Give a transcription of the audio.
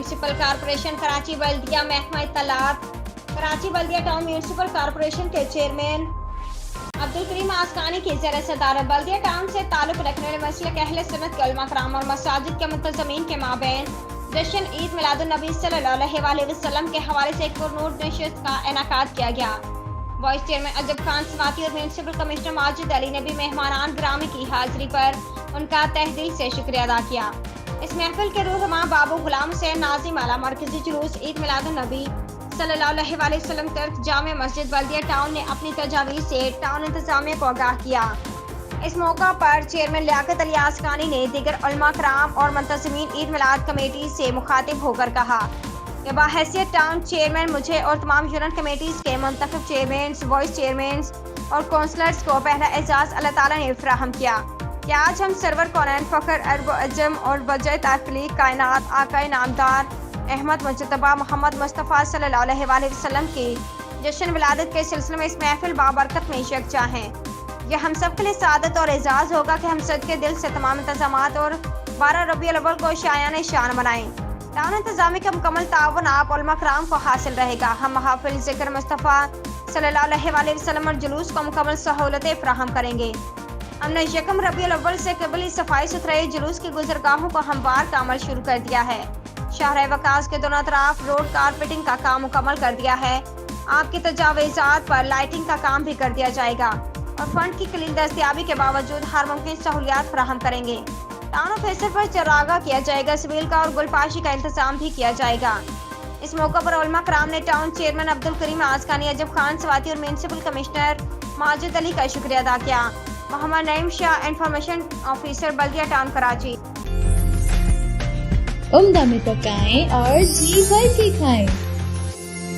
Municipal corporation Karachi, बल्दिया महकमा इत्तलात कराची, बल्दिया town municipal corporation के chairman Abdul Karim आसकानी की ज़रिए सदारत बल्दिया टाउन से ताल्लुक़ रखने वाले मसलक अहले सुन्नत के उलमा कराम और मसाजिद के मुंतज़मीन के माबैन जश्न ईद मिलादुन्नबी सल्लल्लाहु अलैहि वसल्लम के हवाले से एक पुरनूर नशिस्त का इनेकाद किया गया। वाइस चेयरमैन अजब खान स्वाति और म्यूनसिपल कमिश्नर माजिद अली ने भी मेहमानान ग्रामी की हाजिरी पर उनका तहे दिल से शुक्रिया अदा किया। इस महफिल के रहनुमा बाबू गुलाम हुसैन नाज़िम आला मरकजी जुलूस ईद मिलादुन्नबी सल्लल्लाहु अलैहि वसल्लम तक जामे मस्जिद बल्दिया टाउन ने अपनी तजावीज़ से टाउन इंतजामिया को आगाह किया। इस मौका पर चेयरमैन लियाकत अली आसकानी ने दीगर उलमा कराम और मुंतज़मीन ईद मिलाद कमेटी से मुखातिब होकर कहा कि बाहैसियत टाउन चेयरमैन मुझे और तमाम यूनियन कमेटीज़ के मुंतखब चेयरमैन, वाइस चेयरमैन और काउंसलर्स को पहला एजाज़ अल्लाह ताला ने फराहम किया कि आज हम सरवर कौनैन फ़ख्र अरब अजम और वजह तख्लीक़ कायनात आका नामदार अहमद मुजतबा मोहम्मद मुस्तफ़ा सल्लल्लाहु अलैहि वसल्लम की जश्न विलादत के सिलसिले में इस महफिल बाबरकत में यकजा हैं। यह हम सब के लिए सादत और एजाज़ होगा कि हम सद के दिल से तमाम इंतज़ामात और 12 रबीउल अव्वल को शायान शान बनाएं। टाउन इंतज़ामी का मुकम्मल ताउन आप उलमा कराम को हासिल रहेगा। हम महफिल ज़िक्र मुस्तफ़ा सल्लल्लाहु अलैहि वसल्लम और जुलूस को मुकम्मल सहूलतें फराहम करेंगे। हमने यकम रबीउल अव्वल से कबल सफाई सुथराई जुलूस की गुजरगाहों को हमवार का अमल शुरू कर दिया है। शहर वकास के दोनों तरफ रोड कारपेटिंग का काम मुकम्मल कर दिया है। आपकी तजावीज़ात पर लाइटिंग का काम भी कर दिया जाएगा और फंड की कलील दस्तयाबी के बावजूद हर मुमकिन सहूलियात फराहम करेंगे। टाउन ऑफिसर पर चरागा किया जाएगा, सिविल का और गुलपाशी का इंतजाम भी किया जाएगा। इस मौका पर उलमा कराम ने टाउन चेयरमैन अब्दुल करीम आसकानी, अजब खान स्वाति और म्यूनसिपल कमिश्नर माजिद अली का शुक्रिया अदा किया। मोहम्मद नईम शाह, इंफॉर्मेशन ऑफिसर बल्दिया टाउन कराची। उम्दा में पकाएं और जी भर के खाएं।